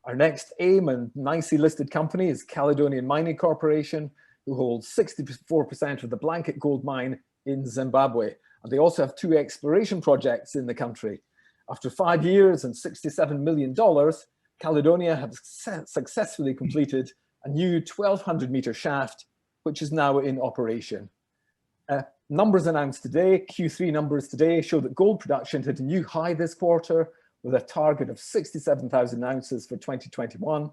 Our next AIM and NYSE listed company is Caledonia Mining Corporation, who holds 64% of the Blanket gold mine in Zimbabwe. And they also have 2 exploration projects in the country. After 5 years and $67 million, Caledonia have successfully completed a new 1,200-meter shaft, which is now in operation. Numbers announced today, Q3 numbers today, show that gold production hit a new high this quarter with a target of 67,000 ounces for 2021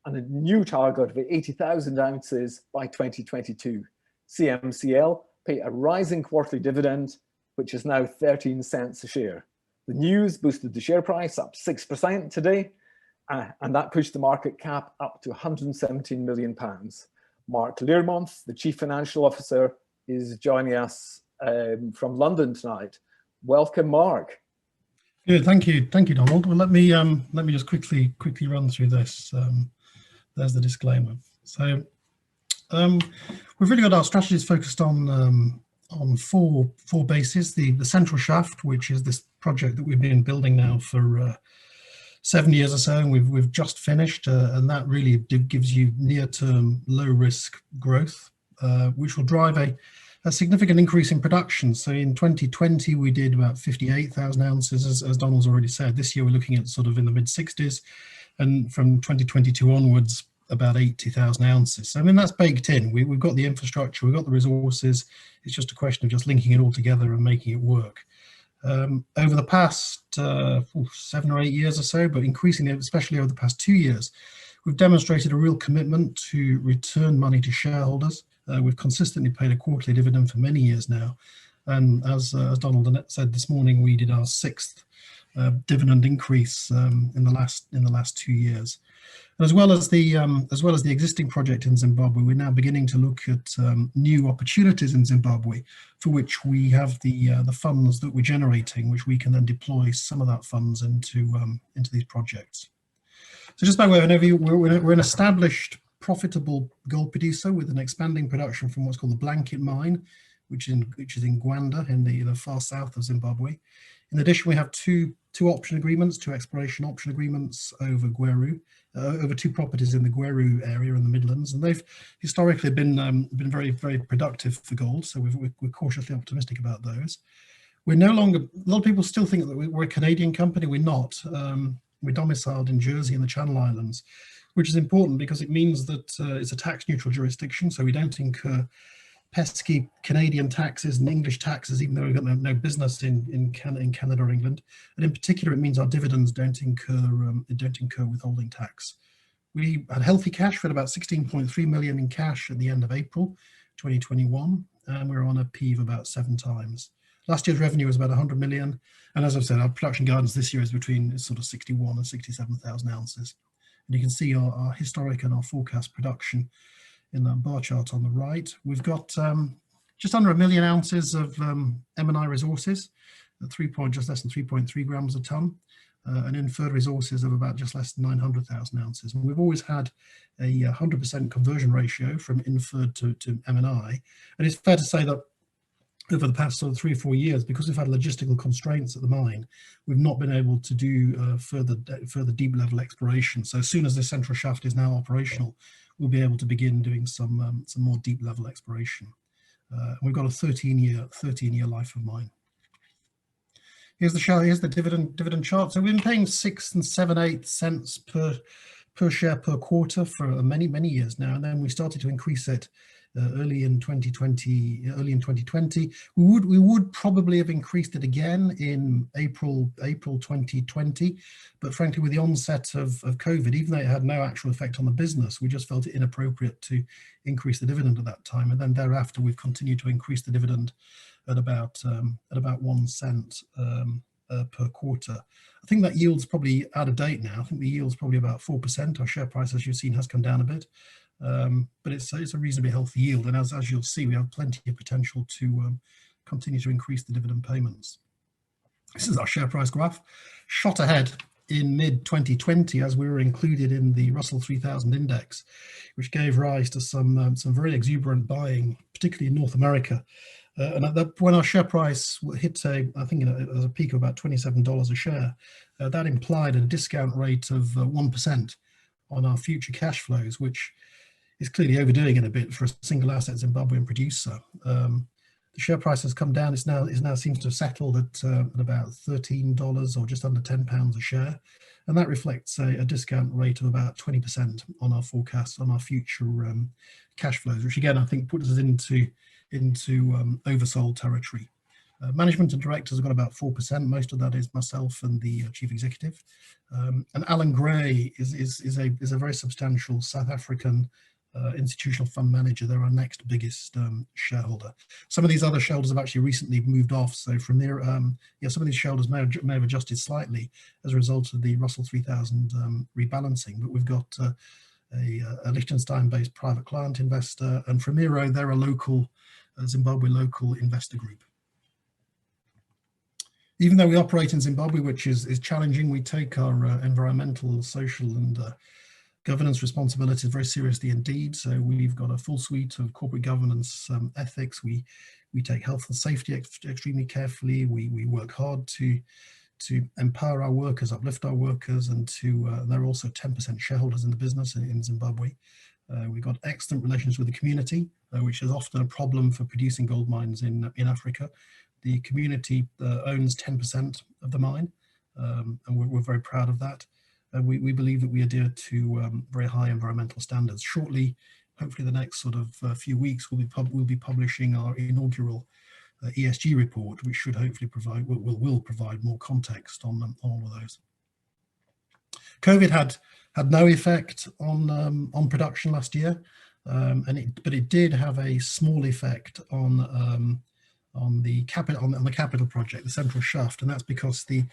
and a new target of 80,000 ounces by 2022. CMCL pay a rising quarterly dividend, which is now 13 cents a share. The news boosted the share price up 6% today, and that pushed the market cap up to £117 million. Mark Learmonth, the Chief Financial Officer, is joining us from London tonight. Welcome, Mark. Good, thank you, Donald. Well, let me just quickly run through this. There's the disclaimer. So we've really got our strategies focused on four bases. The central shaft, which is this project that we've been building now for 7 years or so, and we've just finished, and that really gives you near-term, low-risk growth, which will drive a significant increase in production. So in 2020, we did about 58,000 ounces, as Donald's already said. This year, we're looking at sort of in the mid-60s, and from 2022 onwards, about 80,000 ounces. So, I mean, that's baked in. We've got the infrastructure, we've got the resources. It's just a question of just linking it all together and making it work. Over the past 7 or 8 years or so, but increasingly, especially over the past 2 years, we've demonstrated a real commitment to return money to shareholders. We've consistently paid a quarterly dividend for many years now, and as Donald said this morning, we did our 6th dividend increase in the last 2 years. As well as the existing project in Zimbabwe, we're now beginning to look at new opportunities in Zimbabwe, for which we have the funds that we're generating, which we can then deploy some of that funds into these projects. So just by way of an overview, we're an established, profitable gold producer with an expanding production from what's called the Blanket mine, which is in Gwanda in the far south of Zimbabwe. In addition, we have two exploration option agreements over Gweru, over 2 properties in the Gweru area in the Midlands, and they've historically been very, very productive for gold. So we're cautiously optimistic about those. We're no longer. A lot of people still think that we're a Canadian company. We're not. We're domiciled in Jersey and the Channel Islands, which is important because it means that it's a tax-neutral jurisdiction, so we don't incur pesky Canadian taxes and English taxes, even though we've got no business in Canada or England. And in particular, it means our dividends don't incur withholding tax. We had healthy cash. We had about 16.3 million in cash at the end of April 2021, and we're on a P of about 7 times. Last year's revenue was about 100 million, and as I've said, our production guidance this year is between sort of 61 and 67,000 ounces. And you can see our historic and our forecast production in that bar chart on the right. We've got just under 1 million ounces of M&I resources, just less than 3.3 grams a ton, and inferred resources of about just less than 900,000 ounces. And we've always had a 100% conversion ratio from inferred to M&I. And it's fair to say that over the past sort of 3 or 4 years, because we've had logistical constraints at the mine, we've not been able to do further deep level exploration. So as soon as the central shaft is now operational, we'll be able to begin doing some more deep level exploration. We've got a 13-year life of mine. Here's the dividend chart. So we've been paying 6 and 7/8 cents per share per quarter for many years now, and then we started to increase it early in 2020. We would probably have increased it again in April 2020, but frankly, with the onset of COVID, even though it had no actual effect on the business, we just felt it inappropriate to increase the dividend at that time. And then thereafter, we've continued to increase the dividend at about 1 cent per quarter. I think that yield's probably out of date now. I think the yield's probably about 4%. Our share price, as you've seen, has come down a bit. But it's a reasonably healthy yield, and as you'll see, we have plenty of potential to continue to increase the dividend payments. This is our share price graph. Shot ahead in mid-2020 as we were included in the Russell 3000 index, which gave rise to some very exuberant buying, particularly in North America. And at that, when our share price hit I think it was a peak of about $27 a share, that implied a discount rate of 1%. our future cash flows, which is clearly overdoing it a bit for a single asset Zimbabwean producer. The share price has come down. It now seems to have settled at about $13 or just under £10 a share, and that reflects a discount rate of about 20% on our forecasts on our future cash flows, which again I think puts us into oversold territory. Management and directors have got about 4%. Most of that is myself and the chief executive. And Alan Gray is a very substantial South African institutional fund manager. They're our next biggest shareholder. Some of these other shareholders have actually recently moved off. So from there, some of these shareholders may have adjusted slightly as a result of the Russell 3000 rebalancing. But we've got a Liechtenstein-based private client investor, and Framiro, they're a local Zimbabwe local investor group. Even though we operate in Zimbabwe, which is challenging, we take our environmental, social and governance responsibilities very seriously indeed. So we've got a full suite of corporate governance ethics. We take health and safety extremely carefully. We work hard to empower our workers, uplift our workers, and they're also 10% shareholders in the business in Zimbabwe. We've got excellent relations with the community, which is often a problem for producing gold mines in Africa. The community owns 10% of the mine, and we're very proud of that. We believe that we adhere to very high environmental standards. Shortly, hopefully the next sort of few weeks, we'll be publishing our inaugural ESG report, which should hopefully will provide more context on all of those. COVID had no effect on production last year, but it did have a small effect on the capital project, the central shaft, and that's because the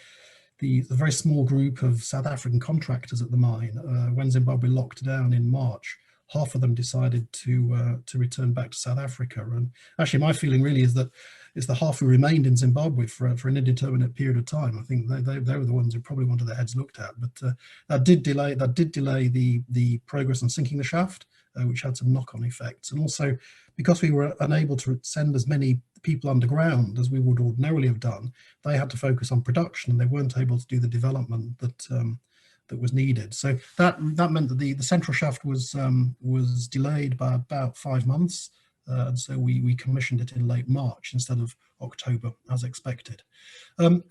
very small group of South African contractors at the mine, when Zimbabwe locked down in March, half of them decided to return back to South Africa. And actually, my feeling really is that it's the half who remained in Zimbabwe for an indeterminate period of time. I think they were the ones who probably wanted their heads looked at. But that did delay the progress on sinking the shaft, which had some knock-on effects. And also, because we were unable to send as many people underground as we would ordinarily have done, they had to focus on production, and they weren't able to do the development that was needed. So that meant that the central shaft was delayed by about 5 months, and so we commissioned it in late March instead of October as expected.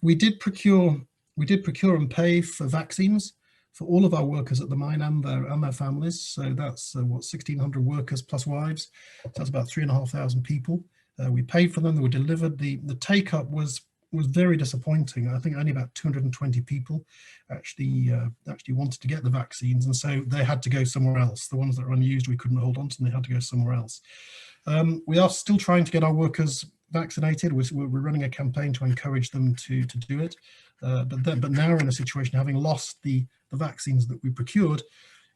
We did procure and pay for vaccines for all of our workers at the mine and their families. So that's 1,600 workers plus wives. So that's about 3,500 people. We paid for them. They were delivered. The take up was very disappointing. I think only about 220 people actually wanted to get the vaccines, and so they had to go somewhere else. The ones that were unused, we couldn't hold on to, and they had to go somewhere else. We are still trying to get our workers vaccinated. We're running a campaign to encourage them to do it, but now we're in a situation, having lost the vaccines that we procured.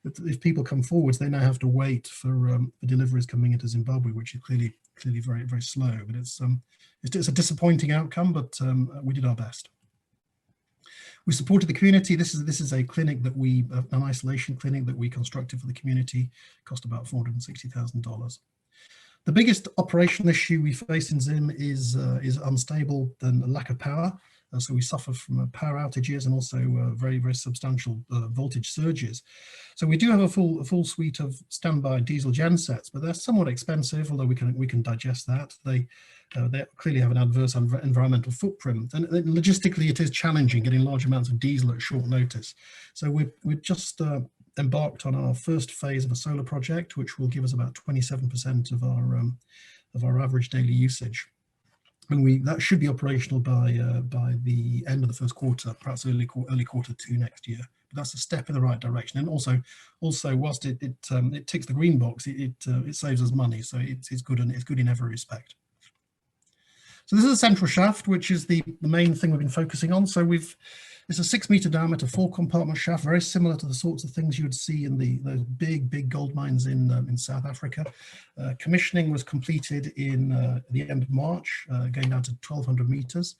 If people come forwards, they now have to wait for deliveries coming into Zimbabwe, which is clearly very, very slow. But it's a disappointing outcome, but we did our best. We supported the community. This is a clinic that an isolation clinic that we constructed for the community. Cost about $460,000. The biggest operational issue we face in Zim is unstable and a lack of power. So we suffer from power outages and also very, very substantial voltage surges. So we do have a full suite of standby diesel gensets, but they're somewhat expensive, although we can digest that. They clearly have an adverse environmental footprint, and logistically it is challenging getting large amounts of diesel at short notice. So we've just embarked on our first phase of a solar project, which will give us about 27% of our average daily usage. And that should be operational by the end of the first quarter, perhaps early quarter 2 next year. But that's a step in the right direction. And also whilst it ticks the green box, it saves us money, so it's good, and it's good in every respect. So this is a central shaft, which is the main thing we've been focusing on. So it's a 6-meter diameter 4-compartment shaft, very similar to the sorts of things you would see in those big gold mines in South Africa. Commissioning was completed in the end of March, going down to 1,200 meters.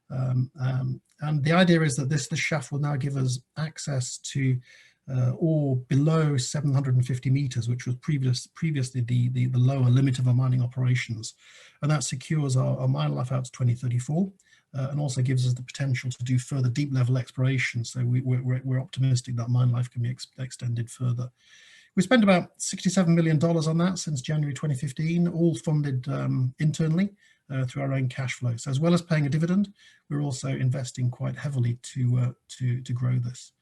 And the idea is that this shaft will now give us access to ore below 750 meters, which was previously the lower limit of our mining operations. And that secures our mine life out to 2034. and also gives us the potential to do further deep level exploration. So we're optimistic that mine life can be extended further. We spent about $67 million on that since January 2015, all funded internally through our own cash flow. So as well as paying a dividend, we're also investing quite heavily to grow this.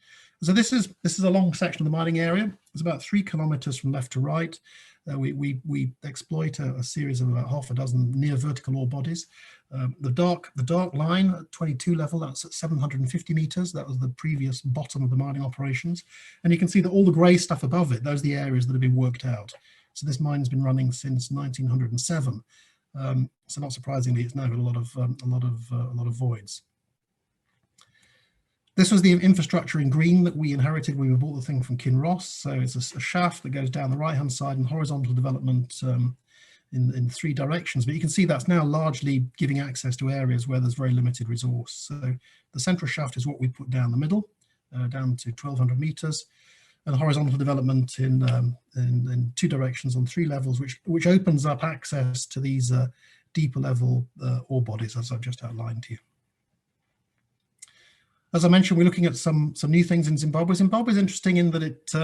So this is a long section of the mining area. It's about 3 kilometers from left to right. We exploit a series of about half a dozen near vertical ore bodies. The dark line at 22 level, that's at 750 meters. That was the previous bottom of the mining operations. And you can see that all the gray stuff above it, those are the areas that have been worked out. So this mine's been running since 1907. So not surprisingly, it's now got a lot of voids. This was the infrastructure in green that we inherited when we bought the thing from Kinross. So it's a shaft that goes down the right-hand side and horizontal development in 3 directions. But you can see that's now largely giving access to areas where there's very limited resource. So the central shaft is what we put down the middle, down to 1,200 meters, and horizontal development in 2 directions on 3 levels, which opens up access to these deeper level ore bodies, as I've just outlined to you. As I mentioned, we're looking at some new things in Zimbabwe. Zimbabwe is interesting in that it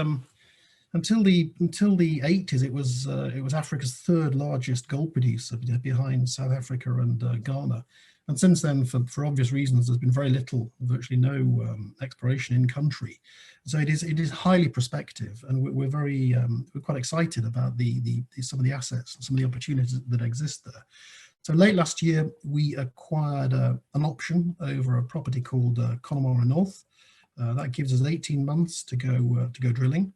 until the 80s it was Africa's 3rd largest gold producer, behind South Africa and Ghana. And since then, for obvious reasons, there's been very little, virtually no exploration in country. So it is highly prospective, and we're quite excited about some of the assets, some of the opportunities that exist there. So late last year, we acquired an option over a property called Connemara North. That gives us 18 months to go drilling.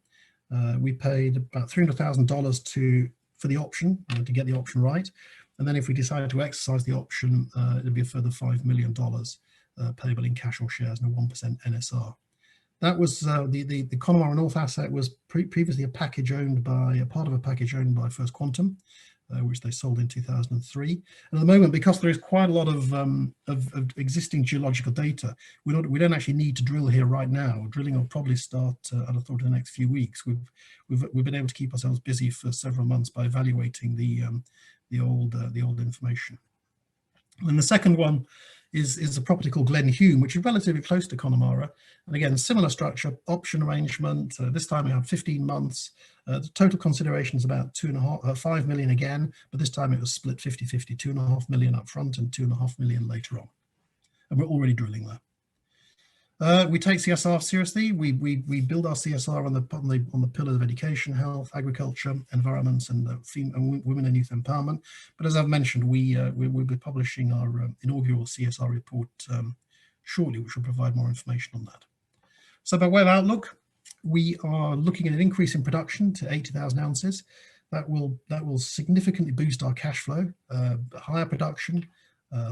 We paid about $300,000 for the option to get the option right, and then if we decided to exercise the option, it'd be a further $5 million payable in cash or shares and a 1% NSR. That was the Connemara North asset was previously a part of a package owned by First Quantum, which they sold in 2003. And at the moment, because there is quite a lot of existing geological data, we don't actually need to drill here right now. Drilling will probably start, I'd have thought, in the next few weeks. We've been able to keep ourselves busy for several months by evaluating the old information. And the second one is a property called Glen Hume, which is relatively close to Connemara. And again, similar structure, option arrangement. This time we had 15 months. The total consideration is about 5 million again, but this time it was split 50-50, 2.5 million up front and 2.5 million later on. And we're already drilling there. We take CSR seriously. We build our CSR on the pillars of education, health, agriculture, environment, and women and youth empowerment. But as I've mentioned, we'll be publishing our inaugural CSR report shortly, which will provide more information on that. So by way of outlook, we are looking at an increase in production to 80,000 ounces. That will significantly boost our cash flow, higher production,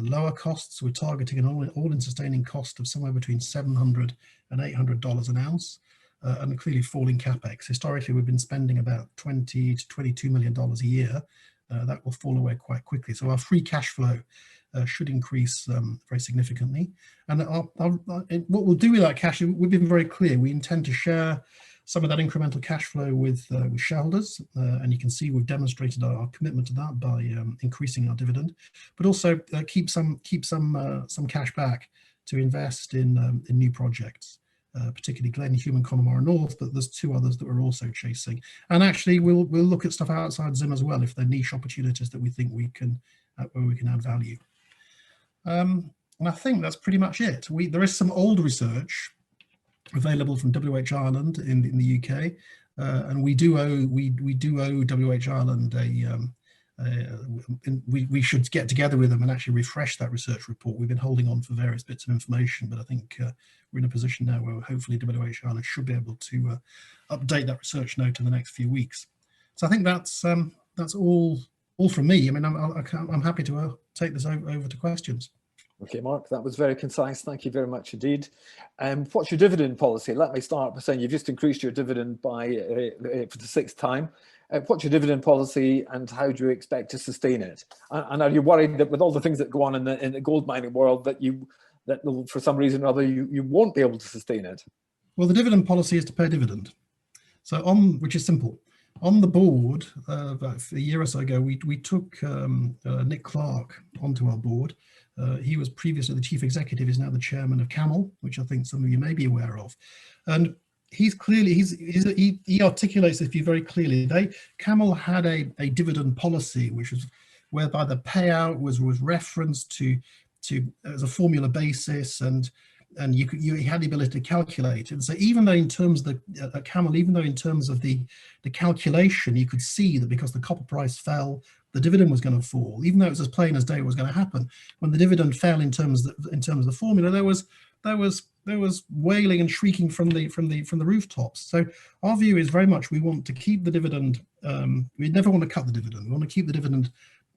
lower costs. We're targeting an all-in sustaining cost of somewhere between $700 and $800 an ounce, and clearly falling capex. Historically, we've been spending about $20 to $22 million a year. That will fall away quite quickly. So our free cash flow should increase very significantly. And what we'll do with that cash, we've been very clear. We intend to share some of that incremental cash flow with shareholders, and you can see we've demonstrated our commitment to that by increasing our dividend, but also keep some cash back to invest in new projects, particularly Glen Hume and Connemara North, but there's 2 others that we're also chasing. And actually, we'll look at stuff outside Zim as well if they're niche opportunities that we think where we can add value. And I think that's pretty much it. There is some old research available from WH Ireland in the UK, and we do owe WH Ireland we should get together with them and actually refresh that research report. We've been holding on for various bits of information, but I think we're in a position now where hopefully WH Ireland should be able to update that research note in the next few weeks. So I think that's all from me. I mean, I'm happy to take this over to questions. Okay, Mark, that was very concise. Thank you very much indeed. What's your dividend policy? Let me start by saying you've just increased your dividend by for the 6th time. What's your dividend policy, and how do you expect to sustain it? And are you worried that with all the things that go on in the gold mining world that for some reason or other you won't be able to sustain it? Well, the dividend policy is to pay a dividend. So which is simple. On the board, about a year or so ago, we took Nick Clark onto our board. He was previously the chief executive, is now the chairman of Camel, which I think some of you may be aware of. And he's clearly, he articulates this view very clearly. Camel had a dividend policy, which was whereby the payout was referenced to as a formula basis, and you had the ability to calculate. And so even though in terms of the Camel, even though in terms of the calculation, you could see that because the copper price fell, the dividend was going to fall, even though it was as plain as day what was going to happen. When the dividend fell in terms of the formula, there was wailing and shrieking from the rooftops. So our view is very much we want to keep the dividend. We never want to cut the dividend. We want to keep the dividend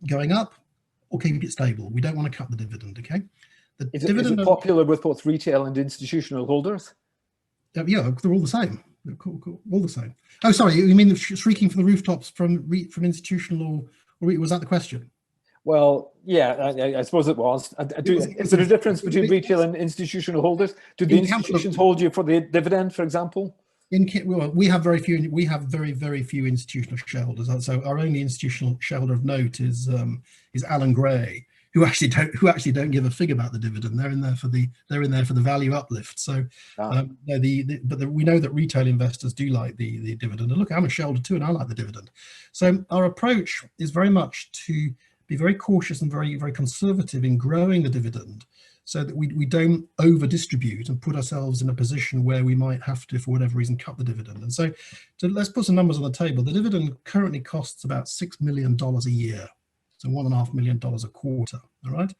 going up or keep it stable. We don't want to cut the dividend. Okay. Is it popular with both retail and institutional holders? Yeah, they're all the same. They're cool, all the same. Oh, sorry, you mean shrieking from the rooftops from institutional, or was that the question? Well, yeah, I suppose it was. Is there a difference between retail and institutional holders? Do the institutions hold you for the dividend, for example? Well, we have very few. We have very few institutional shareholders. So our only institutional shareholder of note is Alan Gray, who actually don't give a fig about the dividend. They're in there for the value uplift. So, but we know that retail investors do like the dividend. And look, I'm a shareholder too, and I like the dividend. So our approach is very much to be very cautious and very conservative in growing the dividend, so that we don't over distribute and put ourselves in a position where we might have to, for whatever reason, cut the dividend. And so let's put some numbers on the table. The dividend currently costs about $6 million a year. So $1.5 million a quarter, all right?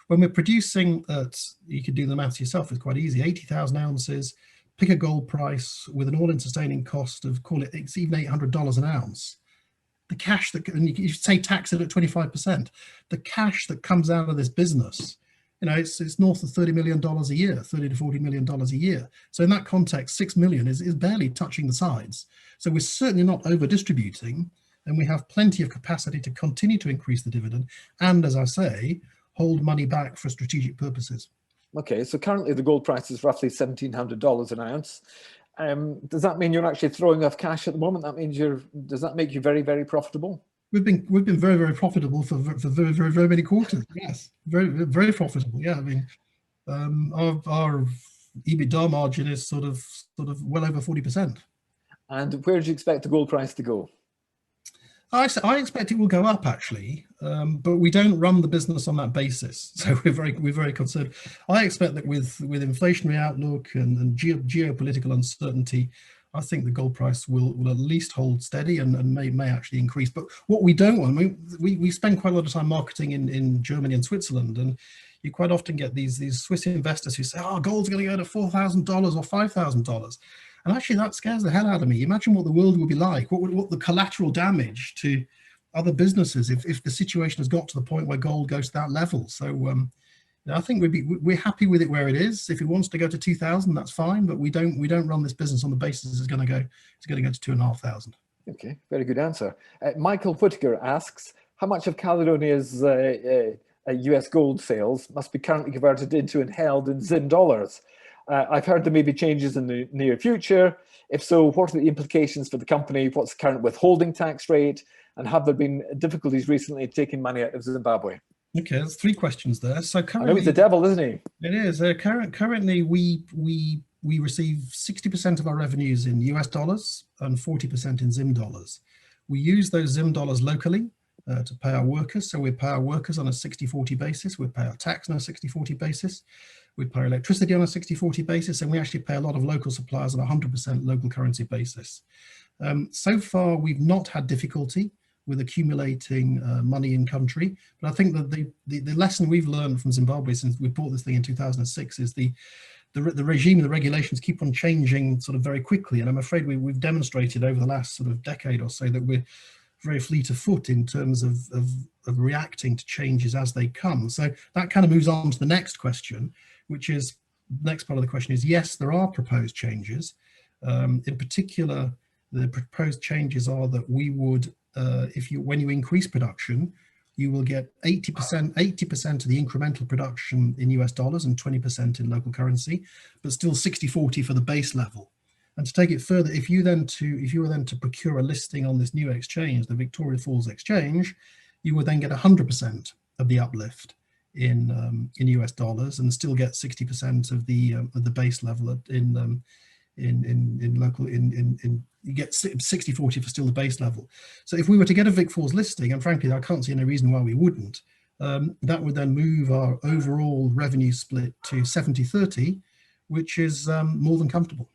When we're producing at, you can do the maths yourself, it's quite easy, 80,000 ounces, pick a gold price with an all-in sustaining cost of, call it, it's even $800 an ounce. The cash that, and you say tax it at 25%, the cash that comes out of this business, you know, it's north of $30 million a year, $30 to $40 million a year. So in that context, 6 million is barely touching the sides. So we're certainly not over distributing, and we have plenty of capacity to continue to increase the dividend and, as I say, hold money back for strategic purposes. Okay, so currently the gold price is roughly $1,700 an ounce. Does that mean you're actually throwing off cash at the moment? That means does that make you very profitable? We've been very profitable for very many quarters. Yes, very profitable. Yeah, I mean, our EBITDA margin is sort of well over 40%. And where do you expect the gold price to go? I expect it will go up, actually, but we don't run the business on that basis. So we're very concerned. I expect that with inflationary outlook and geopolitical uncertainty, I think the gold price will at least hold steady and may actually increase. But what we don't want, we spend quite a lot of time marketing in Germany and Switzerland, and you quite often get these Swiss investors who say, "Oh, gold's going to go to $4,000 or $5,000." And actually, that scares the hell out of me. Imagine what the world would be like. What the collateral damage to other businesses if the situation has got to the point where gold goes to that level. So I think we're happy with it where it is. If it wants to go to 2,000, that's fine. But we don't run this business on the basis it's going to go to 2,500. Okay, very good answer. Michael Whittaker asks, how much of Caledonia's US gold sales must be currently converted into and held in Zim dollars? I've heard there may be changes in the near future. If so, what are the implications for the company? What's the current withholding tax rate? And have there been difficulties recently taking money out of Zimbabwe? Okay, there's 3 questions there. So currently, I know he's the devil, isn't he? It is. Currently, we receive 60% of our revenues in US dollars and 40% in Zim dollars. We use those Zim dollars locally to pay our workers. So we pay our workers on a 60-40 basis. We pay our tax on a 60-40 basis. We pay electricity on a 60-40 basis, and we actually pay a lot of local suppliers on a 100% local currency basis. So far, we've not had difficulty with accumulating money in country, but I think that the lesson we've learned from Zimbabwe since we bought this thing in 2006 is the regime and the regulations keep on changing sort of very quickly, and I'm afraid we've demonstrated over the last sort of decade or so that we're very fleet of foot in terms of reacting to changes as they come. So that kind of moves on to the next question, which is, the next part of the question is, yes, there are proposed changes. In particular, the proposed changes are that we would, when you increase production, you will get 80% of the incremental production in US dollars and 20% in local currency, but still 60-40 for the base level. And to take it further, if you were then to procure a listing on this new exchange, the Victoria Falls Exchange, you would then get 100% of the uplift in US dollars and still get 60% of the base level in local you get 60-40 for still the base level. So if we were to get a Vic4's listing, and frankly I can't see any reason why we wouldn't, that would then move our overall revenue split to 70-30, which is more than comfortable.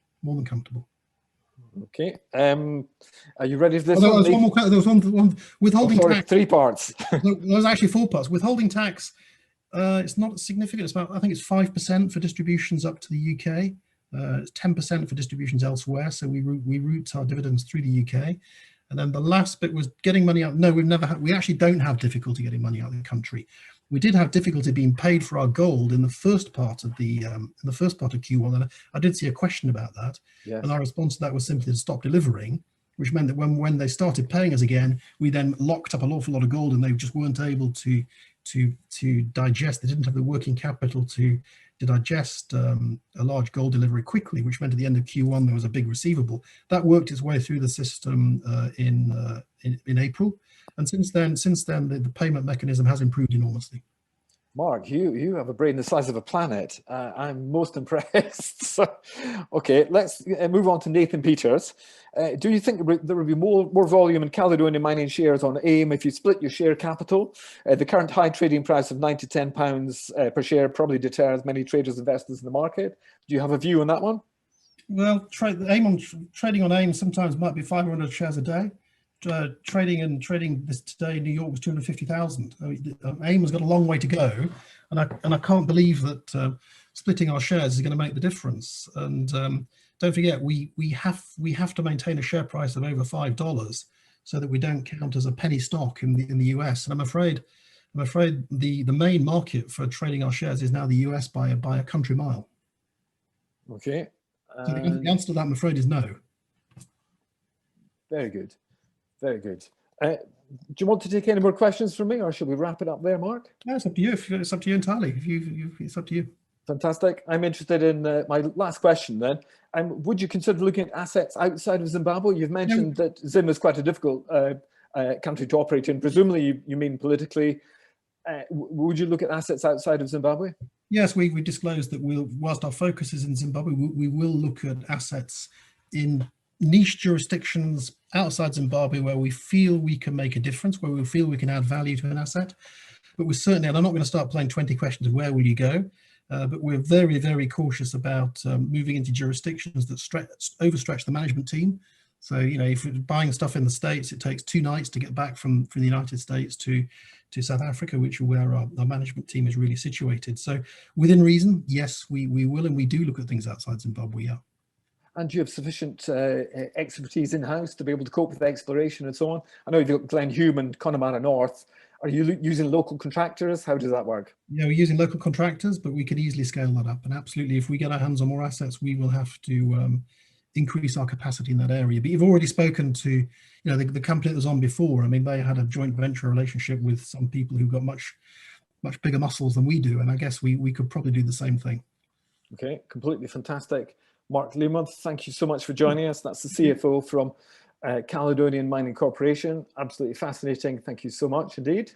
Okay. Are you ready for this? There was one more. There was one withholding tax. 3 parts. There was actually 4 parts. Withholding tax. It's not significant. It's about, I think it's 5% for distributions up to the UK. It's 10% for distributions elsewhere. So we route our dividends through the UK. And then the last bit was getting money out. No, we actually don't have difficulty getting money out of the country. We did have difficulty being paid for our gold in the first part of Q1, and I did see a question about that. Yes. And our response to that was simply to stop delivering, which meant that when they started paying us again, we then locked up an awful lot of gold, and they just weren't able to digest. They didn't have the working capital to digest a large gold delivery quickly, which meant at the end of Q1 there was a big receivable that worked its way through the system in April. And since then, the payment mechanism has improved enormously. Mark, you have a brain the size of a planet. I'm most impressed. So, okay, let's move on to Nathan Peters. Do you think there will be more volume in Caledonia Mining shares on AIM if you split your share capital? The current high trading price of £9 to £10 per share probably deters many traders, investors in the market. Do you have a view on that one? Well, trading on AIM sometimes might be 500 shares a day. Trading this today in New York was 250,000. I mean, AIM has got a long way to go, and I can't believe that splitting our shares is going to make the difference. And don't forget, we have to maintain a share price of over $5 so that we don't count as a penny stock in the US. And I'm afraid the main market for trading our shares is now the US by a country mile. Okay. So the answer to that, I'm afraid, is no. Very good. Very good. Do you want to take any more questions from me, or should we wrap it up there, Mark? No, it's up to you. It's up to you entirely. It's up to you. Fantastic. I'm interested in my last question then. Would you consider looking at assets outside of Zimbabwe? You've mentioned that Zim is quite a difficult country to operate in. Presumably you mean politically. Would you look at assets outside of Zimbabwe? Yes, we disclosed that whilst our focus is in Zimbabwe, we will look at assets in niche jurisdictions outside Zimbabwe where we feel we can make a difference, where we feel we can add value to an asset. But we're certainly, and I'm not going to start playing 20 questions of where will you go, but we're very, very cautious about moving into jurisdictions that overstretch the management team. So, you know, if we're buying stuff in the States, it takes 2 nights to get back from the United States to South Africa, which is where our management team is really situated. So within reason, yes, we will, and we do look at things outside Zimbabwe, yeah. And do you have sufficient expertise in-house to be able to cope with exploration and so on? I know you've got Glen Hume and Connemara North. Are you using local contractors? How does that work? Yeah, we're using local contractors, but we can easily scale that up. And absolutely, if we get our hands on more assets, we will have to increase our capacity in that area. But you've already spoken to, you know, the company that was on before. I mean, they had a joint venture relationship with some people who've got much bigger muscles than we do. And I guess we could probably do the same thing. Okay, completely fantastic. Mark Learmonth, thank you so much for joining us. That's the CFO from Caledonia Mining Corporation. Absolutely fascinating. Thank you so much indeed.